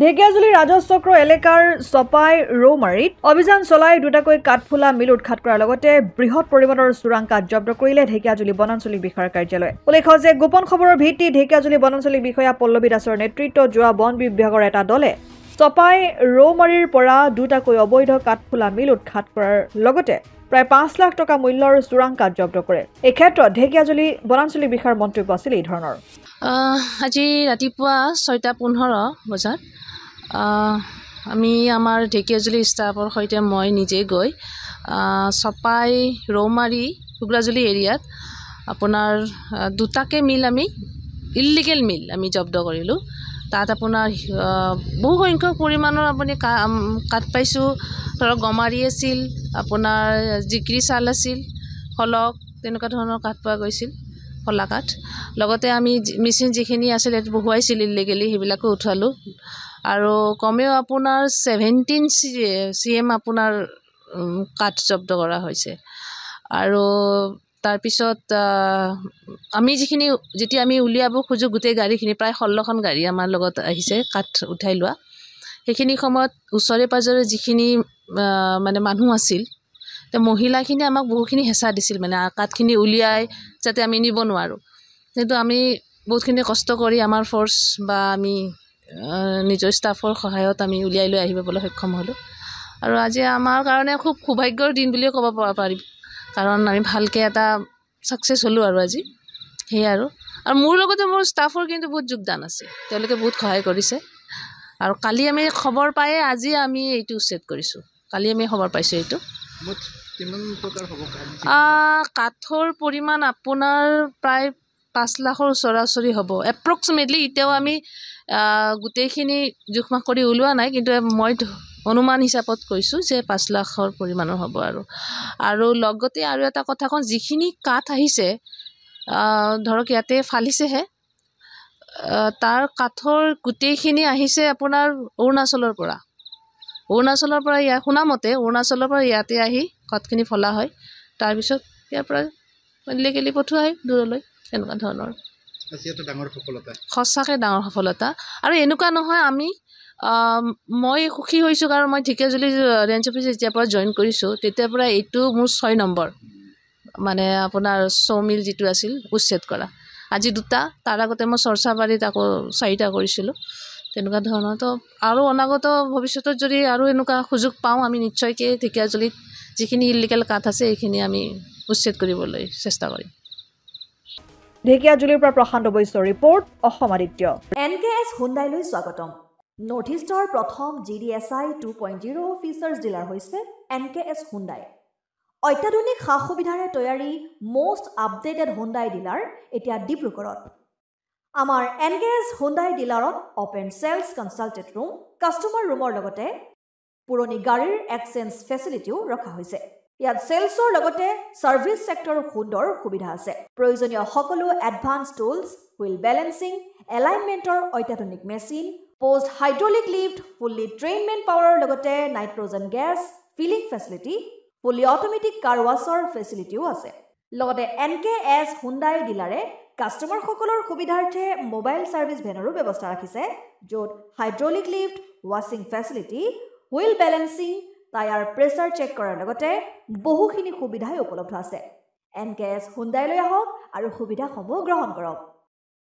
ঢেকিয়াজুলি ৰাজচক্ৰ এলেকাৰ চপাই ৰৌমাৰীত অভিযান চলাই দুটাকৈ কাঠফুলা মিল উৎখাত কৰাৰ লগতে বৃহৎ পৰিমাণৰ চোৰাং কাঠ জব্দ কৰিলে ঢেকিয়াজুলি বনাঞ্চলিক বিষয়াৰ কাৰ্যালয়ে। উল্লেখ্য যে গোপন খবৰৰ ভিত্তিত ঢেকিয়াজুলি বনাঞ্চলিক বিষয়া পল্লৱী দাসৰ নেতৃত্বত যোৱা বন বিভাগৰ এটা দলে চপাই ৰৌমাৰীৰ পৰা দুটাকৈ অবৈধ কাঠফুলা মিল উৎখাত কৰাৰ লগতে প্ৰায় 5 লাখ টকা মূল্যৰ চোৰাং কাঠ জব্দ কৰে। এই ক্ষেত্ৰত ঢেকিয়াজুলি বনাঞ্চলিক বিষয়াৰ মন্তব্য আছিল এই ধৰণৰ। আজি ৰাতিপুৱা 6:15 বজাত আমি আমাৰ ঢেকিয়াজুলি ষ্টাফৰ সৈতে মই নিজে গৈ চপাই ৰৌমাৰী কুকুৰাজুলি এৰিয়াত আপোনাৰ দুটাকে মিল আমি ইলিগেল মিল আমি জব্দ কৰিলোঁ। তাত আপোনাৰ বহু সংখ্যক পৰিমাণৰ আপুনি কাঠ পাইছোঁ। ধৰক গমাৰি আছিল, আপোনাৰ জিক্ৰী চাল আছিল, ফলক তেনেকুৱা ধৰণৰ কাঠ পোৱা গৈছিল, ফলা কাঠ। লগতে আমি মেচিন যিখিনি আছিল সেইটো বহুৱাইছিল ইলিগেলি, সেইবিলাকো উঠালোঁ। আৰু কমেও আপোনাৰ 17 CM আপোনাৰ কাঠ জব্দ কৰা হৈছে। আৰু তাৰপিছত আমি যেতিয়া আমি উলিয়াব খোজোঁ গোটেই গাড়ীখিনি, প্ৰায় 16খন গাড়ী আমাৰ লগত আহিছে কাঠ উঠাই লোৱা। সেইখিনি সময়ত ওচৰে পাজৰে যিখিনি মানে মানুহ আছিল, মহিলাখিনি আমাক বহুখিনি হেঁচা দিছিল, মানে কাঠখিনি উলিয়াই যাতে আমি নিব নোৱাৰোঁ। কিন্তু আমি বহুতখিনি কষ্ট কৰি আমাৰ ফ'ৰ্চ বা আমি নিজৰ ষ্টাফৰ সহায়ত আমি উলিয়াই লৈ আহিবলৈ সক্ষম হ'লোঁ। আৰু আজি আমাৰ কাৰণে খুব সৌভাগ্যৰ দিন বুলিয়ে ক'ব পাৰিম, কাৰণ আমি ভালকৈ এটা ছাকচেছ হ'লোঁ আৰু আজি সেয়াই আৰু মোৰ লগতে মোৰ ষ্টাফৰ কিন্তু বহুত যোগদান আছে, তেওঁলোকে বহুত সহায় কৰিছে। আৰু কালি আমি খবৰ পায়ে আজি আমি এইটো উচ্ছেদ কৰিছোঁ। কালি আমি খবৰ পাইছোঁ এইটো। কাঠৰ পৰিমাণ আপোনাৰ প্ৰায় 5 লাখৰ ওচৰা-ওচৰি হ'ব এপ্ৰক্সিমেটলি। এতিয়াও আমি গোটেইখিনি জোখ-মাখ কৰি ওলোৱা নাই, কিন্তু মই অনুমান হিচাপত কৈছোঁ যে 5 লাখৰ পৰিমাণৰ হ'ব। আৰু লগতে আৰু এটা কথা কওঁ, যিখিনি কাঠ আহিছে ধৰক ইয়াতে ফালিছেহে, তাৰ কাঠৰ গোটেইখিনি আহিছে আপোনাৰ অৰুণাচলৰ পৰা ইয়াত শুনামতে অৰুণাচলৰ পৰা ইয়াতে আহি কাঠখিনি ফলা হয়, তাৰপিছত ইয়াৰ পৰা ইলিগেলি পঠোৱা হয় দূৰলৈ, তেনেকুৱা ধৰণৰ। সঁচাকৈ ডাঙৰ সফলতা। আৰু এনেকুৱা নহয়, মই সুখী হৈছোঁ কাৰণ মই ঢেকিয়াজুলি ৰেঞ্জ অফিচ যেতিয়াৰ পৰা জইন কৰিছোঁ তেতিয়াৰ পৰা এইটো মোৰ 6 নম্বৰ মানে আপোনাৰ চৌমিল যিটো আছিল উচ্ছেদ কৰা। আজি 2টা, তাৰ আগতে মই চৰচাবাৰীত আকৌ 4টা কৰিছিলোঁ, তেনেকুৱা ধৰণৰ। তো আৰু অনাগত ভৱিষ্যতত যদি আৰু এনেকুৱা সুযোগ পাওঁ, আমি নিশ্চয়কৈ ঢেকিয়াজুলিত যিখিনি ইলিগেল কাঠ আছে এইখিনি আমি উচ্ছেদ কৰিবলৈ চেষ্টা কৰিম। ঢেকিয়াজুলিৰ পৰা প্ৰশান্ত বৈশ্যৰ ৰিপৰ্ট, অসম আদিত্য। NKS হুণ্ডাইলৈ স্বাগতম। নৰ্থ ইষ্টৰ প্ৰথম GDSI 2.0 ফিচাৰ্ছ ডিলাৰ হৈছে NKS হুণ্ডাই। অত্যাধুনিক সা সুবিধাৰে তৈয়াৰী মষ্ট আপডেটেড হুণ্ডাই ডিলাৰ এতিয়া ডিব্ৰুগড়ত। আমাৰ NKS হুণ্ডাই ডিলাৰত open sales consulted room, customer ৰুমৰ লগতে পুৰণি গাড়ীৰ এক্সচেঞ্জ ফেচিলিটিও ৰখা হৈছে। ইয়াত চেলছৰ লগতে ছাৰ্ভিচ ছেক্টৰৰ সুন্দৰ সুবিধা আছে। প্ৰয়োজনীয় সকলো এডভান্স টুলছ, হুইল বেলেন্সিং, এলাইনমেণ্টৰ অত্যাধুনিক machine, post hydraulic lift, fully ট্ৰেইনমেণ্ট পাৱাৰৰ লগতে nitrogen gas filling facility, fully automatic car washer ফেচিলিটিও আছে। লগতে NKS হুণ্ডাই ডিলাৰে কাষ্টমাৰসকলৰ সুবিধাৰ্থে মোবাইল ছাৰ্ভিচ ভেনৰো ব্যৱস্থা ৰাখিছে, য'ত হাইড্ৰলিক লিফ্ট, ৱাছিং facility, wheel balancing, tyre pressure check কৰাৰ লগতে বহুখিনি সুবিধাই উপলব্ধ আছে। NKS হুণ্ডাইলৈ আহক আৰু সুবিধাসমূহ গ্ৰহণ কৰক।